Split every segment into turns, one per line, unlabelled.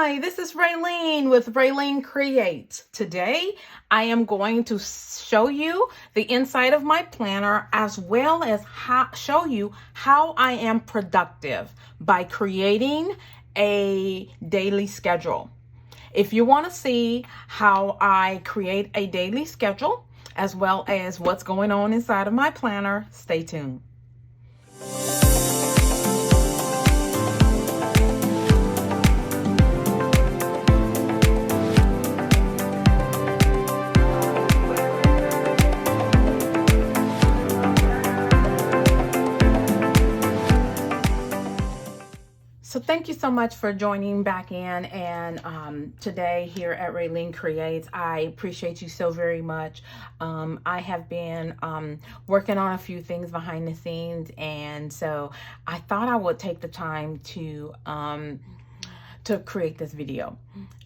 Hi, this is Ralene with RaleneCreates. Today, I am going to show you the inside of my planner as well as show you how I am productive by creating a daily schedule. If you want to see how I create a daily schedule as well as what's going on inside of my planner, stay tuned. So thank you so much for joining back in, and today here at RaleneCreates, I appreciate you so very much. I have been working on a few things behind the scenes, and so I thought I would take the time to create this video.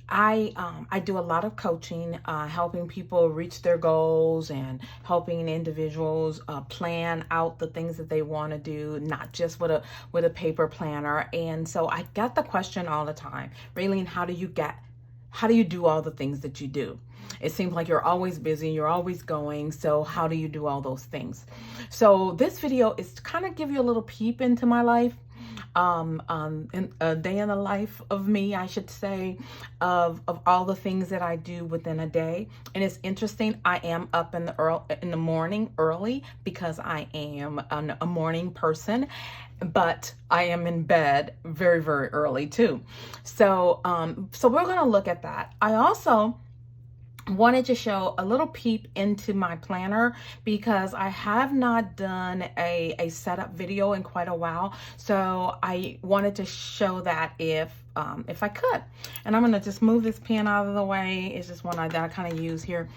I do a lot of coaching, helping people reach their goals and helping individuals plan out the things that they want to do, not just with a paper planner. And so I get the question all the time, Ralene, how do you do all the things that you do? It seems like you're always busy, you're always going. So how do you do all those things? So this video is to kind of give you a little peep into my life. In a day in the life of me, I should say, of all the things that I do within a day. And it's interesting, I am up in the morning early because I am a morning person, but I am in bed very, very early too. So, so we're going to look at that. I also wanted to show a little peep into my planner because I have not done a setup video in quite a while. So I wanted to show that if I could. And I'm going to just move this pen out of the way. It's just one that I kind of use here.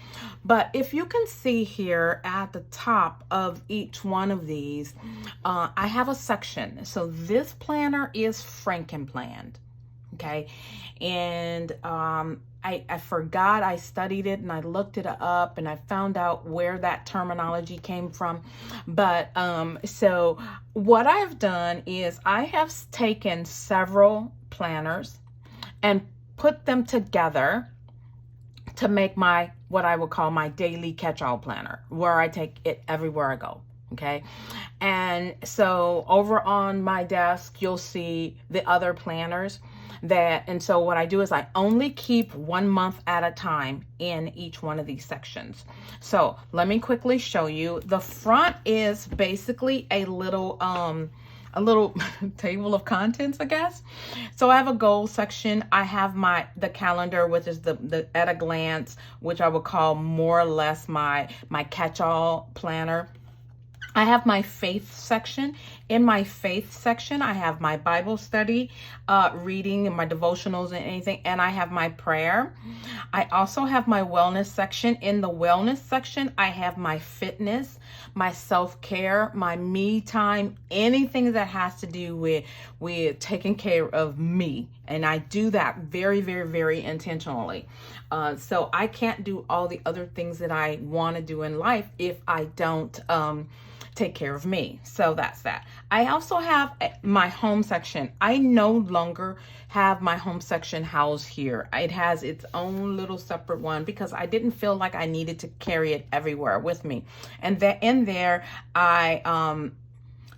But if you can see here at the top of each one of these, I have a section. So this planner is Frankenplanned. Okay. And I forgot, I studied it and I looked it up and I found out where that terminology came from. But so what I've done is I have taken several planners and put them together to make what I would call my daily catch-all planner, where I take it everywhere I go. Okay. And so over on my desk, you'll see the other planners and so what I do is I only keep 1 month at a time in each one of these sections. So let me quickly show you. The front is basically a little table of contents, I guess. So I have a goal section. I have the calendar, which is the at a glance, which I would call more or less my catch-all planner. I have my faith section. In my faith section, I have my Bible study, reading and my devotionals and anything, and I have my prayer. I also have my wellness section. In the wellness section, I have my fitness, my self-care, my me time, anything that has to do with taking care of me. And I do that very, very, very intentionally. So I can't do all the other things that I want to do in life if I don't take care of me. So that's that. I also have my home section. I no longer have my home section housed here. It has its own little separate one because I didn't feel like I needed to carry it everywhere with me. And that in there, I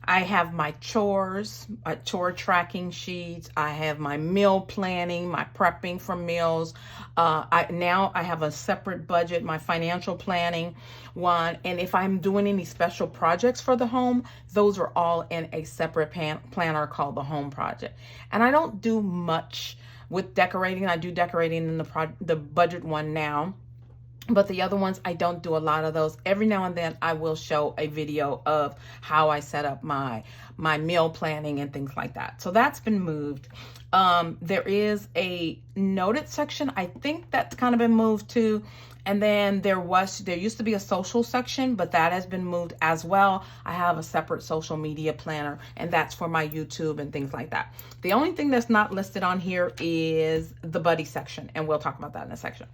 have my chores, chore tracking sheets. I have my meal planning, my prepping for meals. Now I have a separate budget, my financial planning one. And if I'm doing any special projects for the home, those are all in a separate planner called the home project. And I don't do much with decorating. I do decorating in the budget one now. But the other ones, I don't do a lot of those. Every now and then I will show a video of how I set up my meal planning and things like that. So that's been moved. There is a noted section. I think that's kind of been moved too. And then there used to be a social section, but that has been moved as well. I have a separate social media planner, and that's for my YouTube and things like that. The only thing that's not listed on here is the buddy section, and we'll talk about that in a section.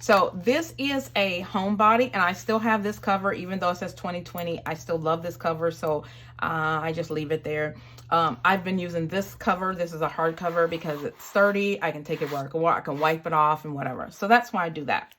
So this is a homebody, and I still have this cover, even though it says 2020. I still love this cover, so I just leave it there. I've been using this cover. This is a hard cover because it's sturdy. I can take it where I can wipe it off and whatever. So that's why I do that.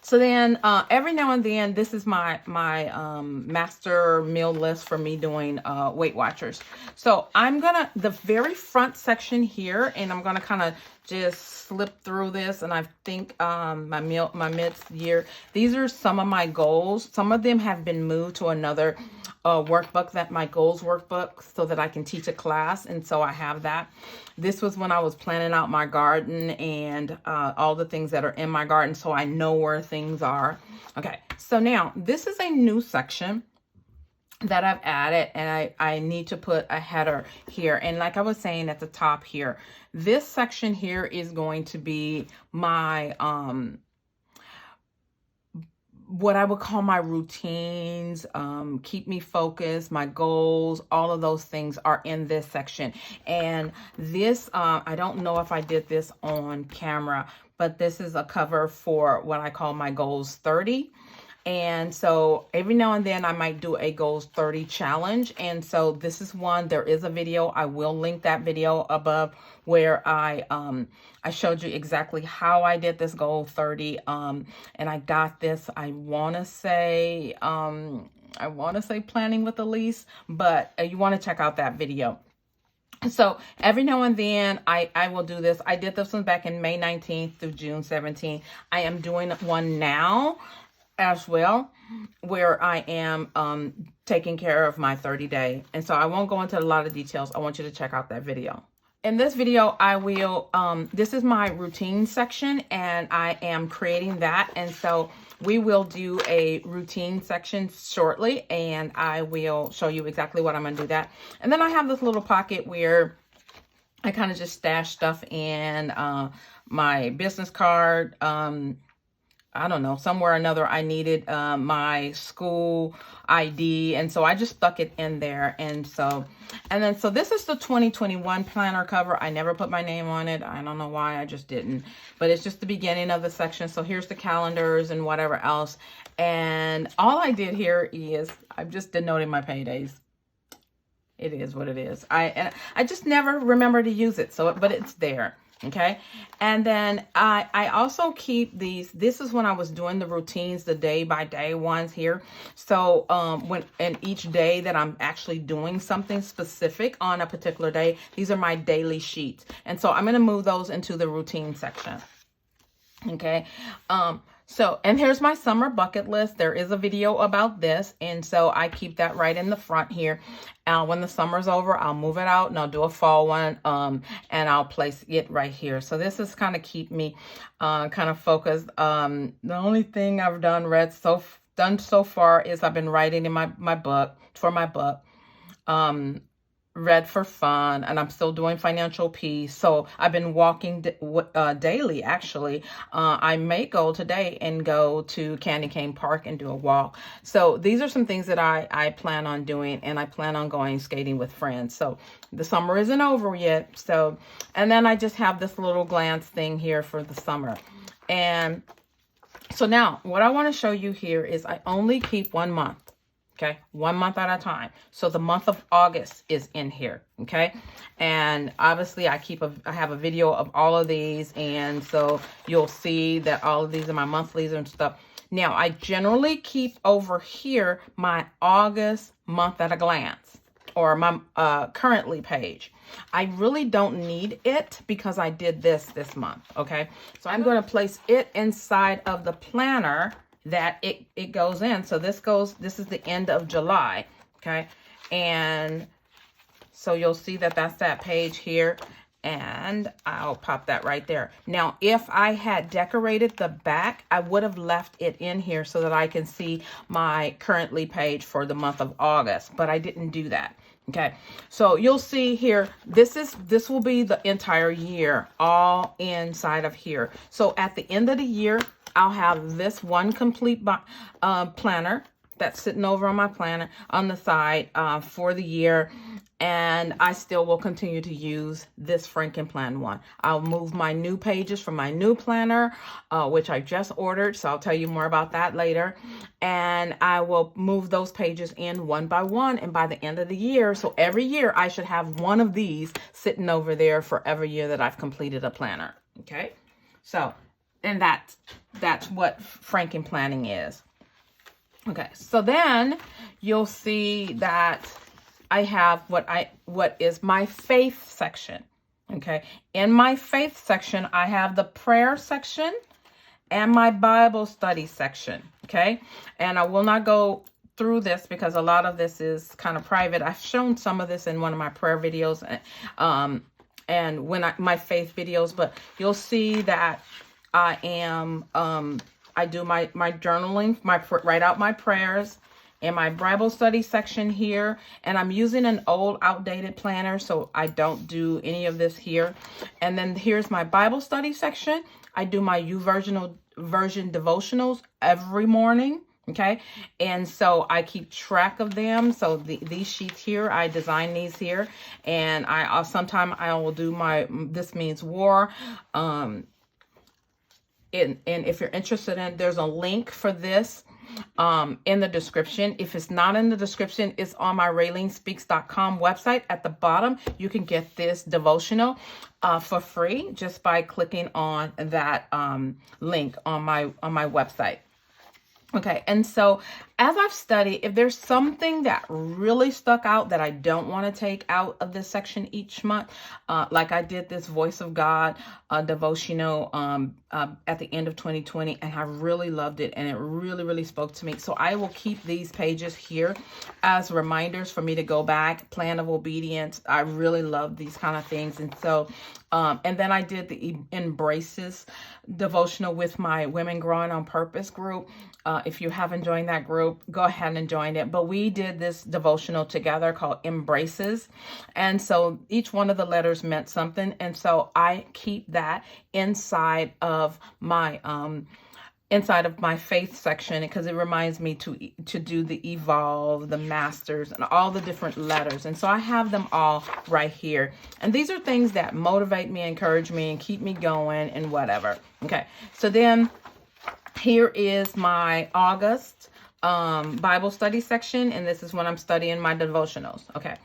So then every now and then, this is my master meal list for me doing Weight Watchers. So I'm gonna, the very front section here, and I'm gonna kind of just slip through this, and I think my mid-year, these are some of my goals. Some of them have been moved to another workbook, that my goals workbook, so that I can teach a class, and so I have that. This was when I was planning out my garden and all the things that are in my garden, so I know where things are. Okay, so now this is a new section that I've added, and I need to put a header here. And like I was saying at the top here, this section here is going to be my what I would call my routines, keep me focused, my goals, all of those things are in this section. And this, I don't know if I did this on camera, but this is a cover for what I call my goals 30. And so every now and then I might do a goals 30 challenge. And so this is one, there is a video. I will link that video above where I showed you exactly how I did this goal 30. And I got this, I want to say planning with Elise, but you want to check out that video. So every now and then I will do this. I did this one back in May 19th through June 17th. I am doing one now as well, where I am taking care of my 30-day. And so I won't go into a lot of details. I want you to check out that video. In this video, I will, this is my routine section, and I am creating that. And so we will do a routine section shortly, and I will show you exactly what I'm going to do that. And then I have this little pocket where I kind of just stash stuff in, my business card, I don't know, somewhere or another I needed my school ID, and so I just stuck it in there. And so this is the 2021 planner cover. I never put my name on it. I don't know why, I just didn't, but it's just the beginning of the section. So here's the calendars and whatever else. And all I did here is I'm just denoting my paydays. It is what it is. I just never remember to use it, so but it's there. Okay. And then I also keep these. This is when I was doing the routines, the day by day ones here. So and each day that I'm actually doing something specific on a particular day, these are my daily sheets. And so I'm going to move those into the routine section. Okay. So, and here's my summer bucket list. There is a video about this. And so I keep that right in the front here. When the summer's over, I'll move it out and I'll do a fall one. And I'll place it right here. So this is kind of keep me kind of focused. The only thing I've done so far is I've been writing in my book, read for fun, and I'm still doing financial peace. So I've been walking daily, actually. I may go today and go to Candy Cane Park and do a walk. So these are some things that I plan on doing, and I plan on going skating with friends. So the summer isn't over yet. So, and then I just have this little glance thing here for the summer. And so now what I want to show you here is I only keep 1 month. Okay, 1 month at a time. So the month of August is in here. Okay, and obviously I have a video of all of these, and so you'll see that all of these are my monthlies and stuff. Now I generally keep over here my August month at a glance, or my currently page. I really don't need it because I did this month. Okay, so I'm going to place it inside of the planner that it goes in. So this is the end of July. Okay. And so you'll see that that's that page here, and I'll pop that right there. Now, if I had decorated the back, I would have left it in here so that I can see my currently page for the month of August, but I didn't do that. Okay, so you'll see here, this will be the entire year all inside of here. So at the end of the year, I'll have this one complete planner that's sitting over on my planner on the side for the year. And I still will continue to use this Frankenplan one. I'll move my new pages from my new planner, which I just ordered. So I'll tell you more about that later. And I will move those pages in one by one. And by the end of the year, so every year I should have one of these sitting over there for every year that I've completed a planner. Okay. So, and that's what Frankenplanning is. Okay. So then you'll see that I have what is my faith section. Okay. In my faith section, I have the prayer section and my Bible study section. Okay. And I will not go through this because a lot of this is kind of private. I've shown some of this in one of my prayer videos and my faith videos, but you'll see that I am, I do my journaling, write out my prayers in my Bible study section here, and I'm using an old outdated planner, so I don't do any of this here. And then here's my Bible study section. I do my version devotionals every morning. Okay. And so I keep track of them. So these sheets here, I design these here, and sometime I will do this means war. And if you're interested in, there's a link for this in the description. If it's not in the description, it's on my RaleneSpeaks.com website. At the bottom, you can get this devotional for free just by clicking on that link on my website. Okay, and so as I've studied, if there's something that really stuck out that I don't want to take out of this section each month, like I did this Voice of God devotional at the end of 2020, and I really loved it, and it really, really spoke to me. So I will keep these pages here as reminders for me to go back. Plan of obedience. I really love these kind of things. And so, and then I did the Embraces devotional with my Women Growing on Purpose group. If you haven't joined that group, go ahead and join it. But we did this devotional together called Embraces. And so each one of the letters meant something. And so I keep that inside of my faith section because it reminds me to do the evolve, the masters, and all the different letters. And so I have them all right here. And these are things that motivate me, encourage me, and keep me going and whatever. Okay. So then here is my August Bible study section. And this is when I'm studying my devotionals. Okay.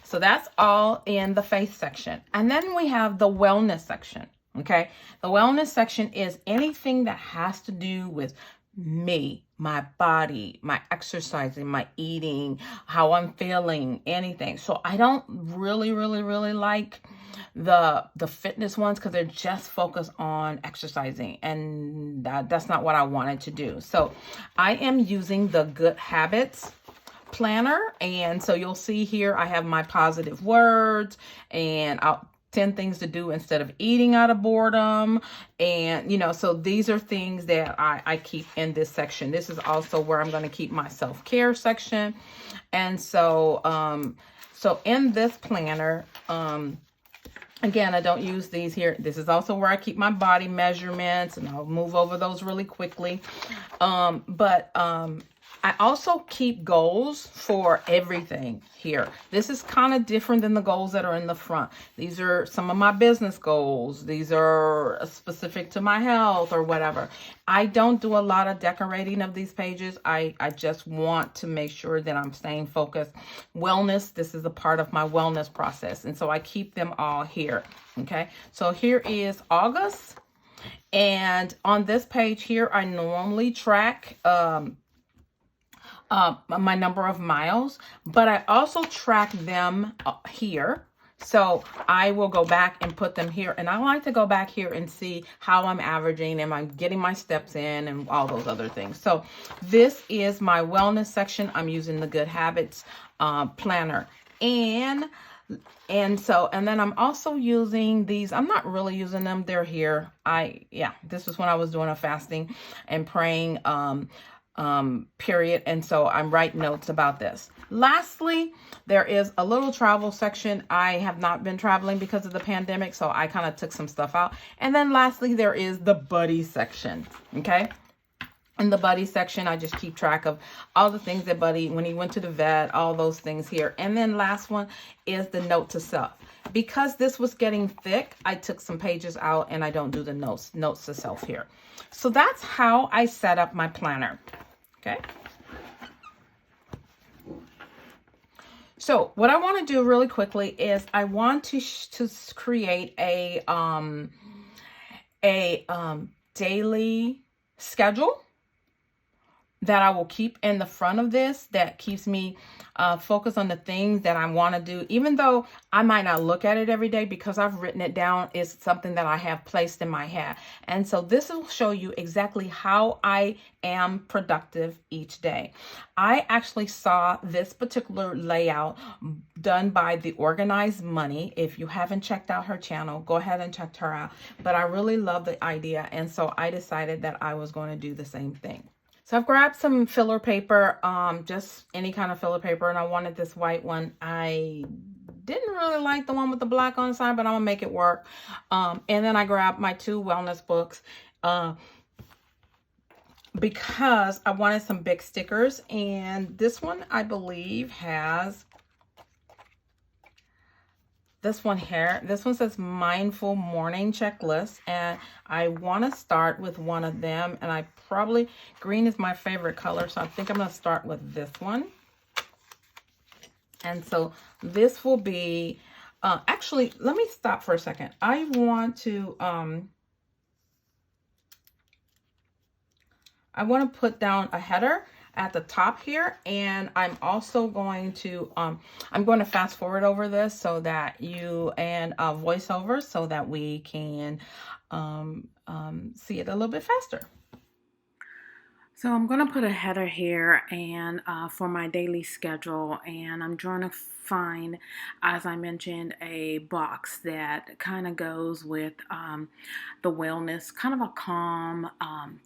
So that's all in the faith section. And then we have the wellness section. Okay. The wellness section is anything that has to do with me, my body, my exercising, my eating, how I'm feeling, anything. So I don't really like the fitness ones because they're just focused on exercising, and that's not what I wanted to do. So I am using the Good Habits planner, and so you'll see here I have my positive words and 10 things to do instead of eating out of boredom. And, so these are things that I keep in this section. This is also where I'm going to keep my self-care section. And so, so in this planner, again, I don't use these here. This is also where I keep my body measurements, and I'll move over those really quickly. I also keep goals for everything here. This is kind of different than the goals that are in the front. These are some of my business goals. These are specific to my health or whatever. I don't do a lot of decorating of these pages. I just want to make sure that I'm staying focused. Wellness, this is a part of my wellness process. And so I keep them all here. Okay. So here is August. And on this page here, I normally track, my number of miles, but I also track them here. So I will go back and put them here. And I like to go back here and see how I'm averaging. Am I getting my steps in and all those other things? So this is my wellness section. I'm using the Good Habits planner. And then I'm also using these. I'm not really using them. They're here. This is when I was doing a fasting and praying period. And so I'm writing notes about this. Lastly, there is a little travel section. I have not been traveling because of the pandemic, so I kind of took some stuff out. And then lastly, there is the buddy section. Okay. In the buddy section, I just keep track of all the things that buddy, when he went to the vet, all those things here. And then last one is the note to self. Because this was getting thick, I took some pages out and I don't do the notes to self here. So that's how I set up my planner. Okay. So what I want to do really quickly is I want to create a daily schedule that I will keep in the front of this, that keeps me focused on the things that I want to do, even though I might not look at it every day, because I've written it down. It's something that I have placed in my head. And so this will show you exactly how I am productive each day. I actually saw this particular layout done by the Organized Money. If you haven't checked out her channel, go ahead and check her out. But I really love the idea. And so I decided that I was going to do the same thing. So I've grabbed some filler paper, just any kind of filler paper, and I wanted this white one. I didn't really like the one with the black on the side, but I'm gonna make it work. And then I grabbed my 2 wellness books because I wanted some big stickers. And this one, I believe, has this one here. This one says Mindful Morning Checklist, and I want to start with one of them. And I probably, green is my favorite color, so I think I'm going to start with this one. And so this will be, actually, let me stop for a second. I want to put down a header at the top here, and I'm also going to fast forward over this so that you, and voiceover, so that we can see it a little bit faster. So I'm going to put a header here and for my daily schedule, and I'm trying to find, as I mentioned, a box that kind of goes with the wellness, kind of a calm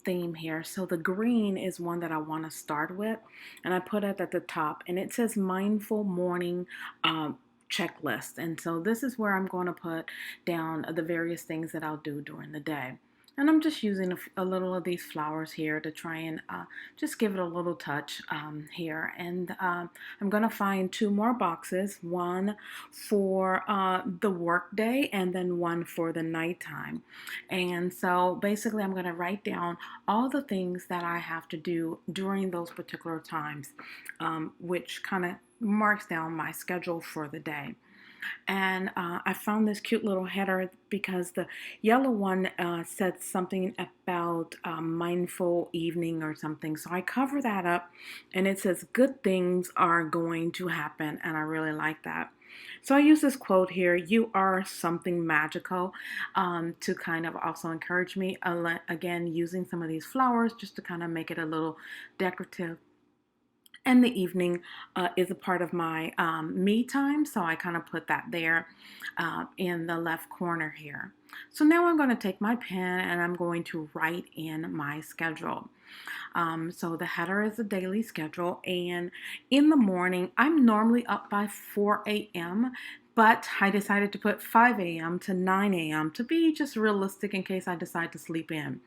theme here. So the green is one that I want to start with, and I put it at the top, and it says Mindful Morning Checklist. And so this is where I'm going to put down the various things that I'll do during the day. And I'm just using a little of these flowers here to try and just give it a little touch here. And I'm going to find 2 more boxes, one for the work day and then one for the nighttime. And so basically I'm going to write down all the things that I have to do during those particular times, which kind of marks down my schedule for the day. And I found this cute little header because the yellow one said something about mindful evening or something. So I cover that up, and it says good things are going to happen, and I really like that. So I use this quote here, "You are something magical," to kind of also encourage me. Again, using some of these flowers just to kind of make it a little decorative. And the evening is a part of my me time, so I kind of put that there in the left corner here. So now I'm going to take my pen and I'm going to write in my schedule. So the header is a daily schedule, and in the morning, I'm normally up by 4 a.m., but I decided to put 5 a.m. to 9 a.m. to be just realistic in case I decide to sleep in.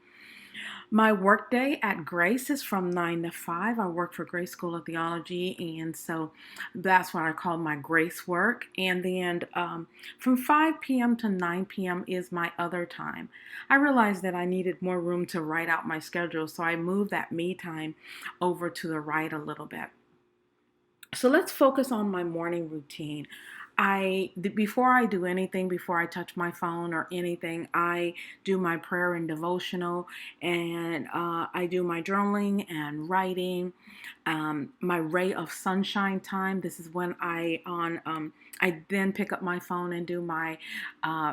My work day at Grace is from 9 to 5. I work for Grace School of Theology, and so that's what I call my Grace work. And then from 5 p.m. to 9 p.m. is my other time. I realized that I needed more room to write out my schedule, so I moved that me time over to the right a little bit. So let's focus on my morning routine. Before I do anything, before I touch my phone or anything, I do my prayer and devotional, and I do my journaling and writing. My ray of sunshine time. This is when I then pick up my phone and do my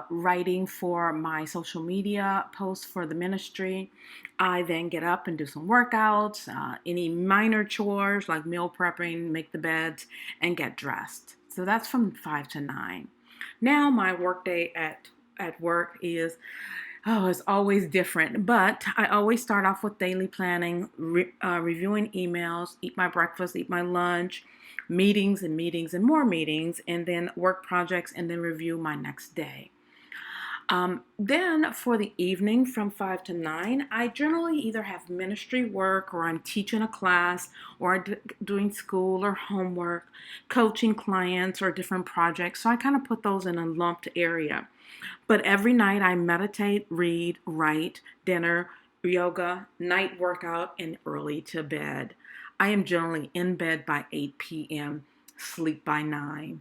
writing for my social media posts for the ministry. I then get up and do some workouts, any minor chores like meal prepping, make the beds, and get dressed. So that's from 5 to 9. Now my work day at work is Oh, it's always different, but I always start off with daily planning, reviewing emails, eat my breakfast, eat my lunch, meetings and meetings and more meetings, and then work projects, and then review my next day. Then for the evening from 5 to 9, I generally either have ministry work, or I'm teaching a class, or doing school or homework, coaching clients, or different projects. So I kind of put those in a lumped area. But every night I meditate, read, write, dinner, yoga, night workout, and early to bed. I am generally in bed by 8 p.m., sleep by 9.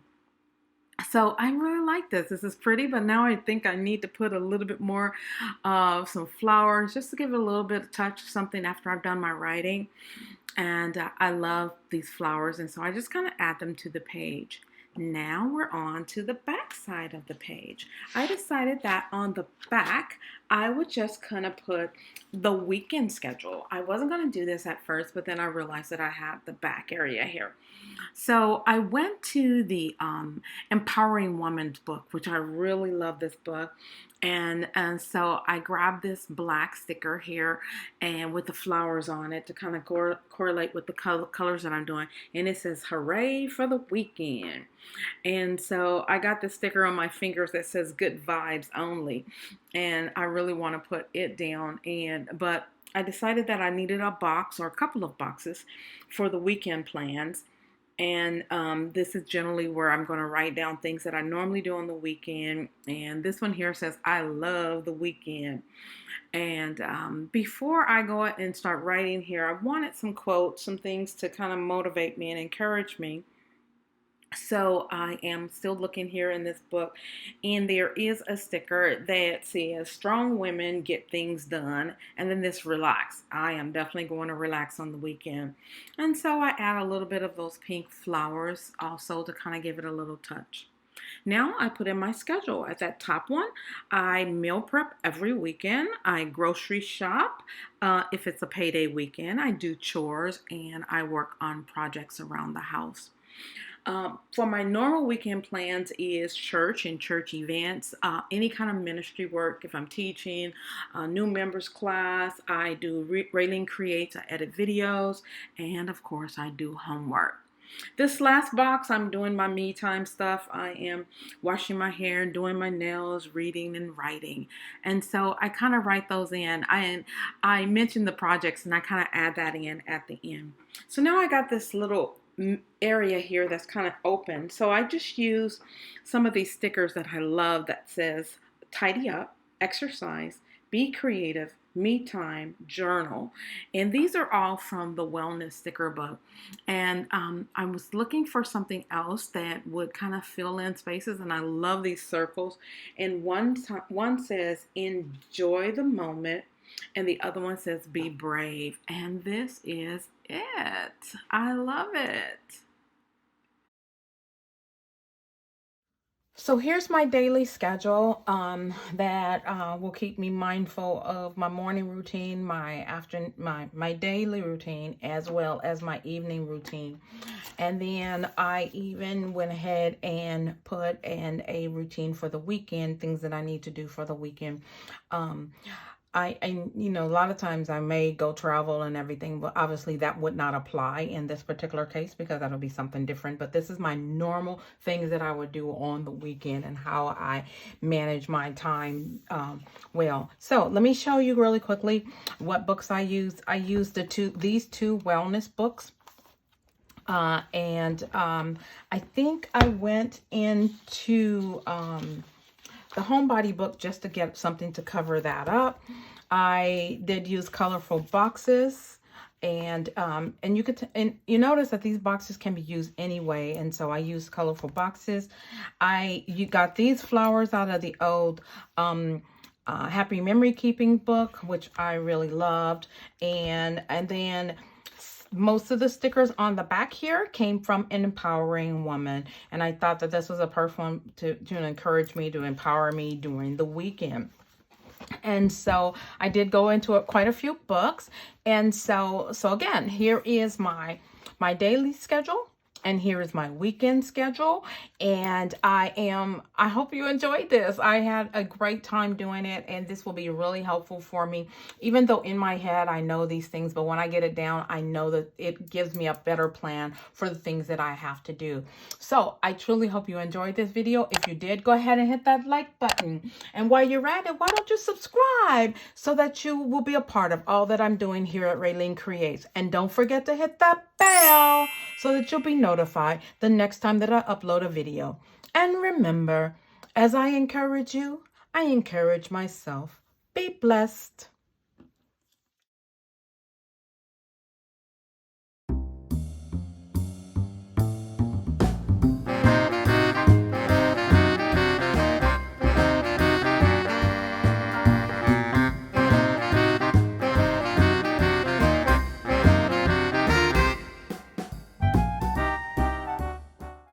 So I really like this. This is pretty, but now I think I need to put a little bit more of some flowers just to give it a little bit of touch, something after I've done my writing. And I love these flowers, and so I just kind of add them to the page. Now we're on to the back side of the page. I decided that on the back, I would just kind of put the weekend schedule. I wasn't going to do this at first, but then I realized that I had the back area here. So I went to the Empowering Woman's book, which I really love this book. And so I grabbed this black sticker here and with the flowers on it to kind of correlate with the colors that I'm doing. And it says, "Hooray for the weekend." And so I got this sticker on my fingers that says "Good Vibes Only." And I really want to put it down. But I decided that I needed a box or a couple of boxes for the weekend plans. And this is generally where I'm going to write down things that I normally do on the weekend. And this one here says, "I love the weekend." And before I go and start writing here, I wanted some quotes, some things to kind of motivate me and encourage me. So I am still looking here in this book, and there is a sticker that says "Strong women get things done," and then this "Relax." I am definitely going to relax on the weekend. And so I add a little bit of those pink flowers also to kind of give it a little touch. Now I put in my schedule. At that top one, I meal prep every weekend. I grocery shop. If it's a payday weekend, I do chores and I work on projects around the house. For my normal weekend plans is church and church events, any kind of ministry work. If I'm teaching a new members class, I do RaleneCreates, I edit videos, and of course I do homework. This last box, I'm doing my me time stuff. I am washing my hair, doing my nails, reading and writing. And so I kind of write those in. I mentioned the projects and I kind of add that in at the end. So now I got this little area here that's kind of open. So I just use some of these stickers that I love that says "Tidy Up," "Exercise," "Be Creative," "Me Time," "Journal." And these are all from the Wellness sticker book. And I was looking for something else that would kind of fill in spaces, and I love these circles. And one says "Enjoy the moment," and the other one says "Be brave." And this is it. I love it. So here's my daily schedule that will keep me mindful of my morning routine, my daily routine, as well as my evening routine. And then I even went ahead and put in a routine for the weekend, things that I need to do for the weekend. A lot of times I may go travel and everything, but obviously that would not apply in this particular case because that'll be something different. But this is my normal things that I would do on the weekend and how I manage my time well. So let me show you really quickly what books I used. I used these two wellness books. I think I went into the Homebody book just to get something to cover that up. I did use colorful boxes, and you notice that these boxes can be used anyway, and so I used colorful boxes. You got these flowers out of the old Happy Memory Keeping book, which I really loved, and then most of the stickers on the back here came from an Empowering Woman. And I thought that this was a perfect one to encourage me, to empower me during the weekend. And so I did go into quite a few books. And so again, here is my daily schedule and here is my weekend schedule. And I hope you enjoyed this. I had a great time doing it, and this will be really helpful for me. Even though in my head I know these things, but when I get it down, I know that it gives me a better plan for the things that I have to do. So I truly hope you enjoyed this video. If you did, go ahead and hit that like button. And while you're at it, why don't you subscribe so that you will be a part of all that I'm doing here at Ralene Creates. And don't forget to hit that bell so that you'll be notified the next time that I upload a video. And remember, as I encourage you, I encourage myself. Be blessed.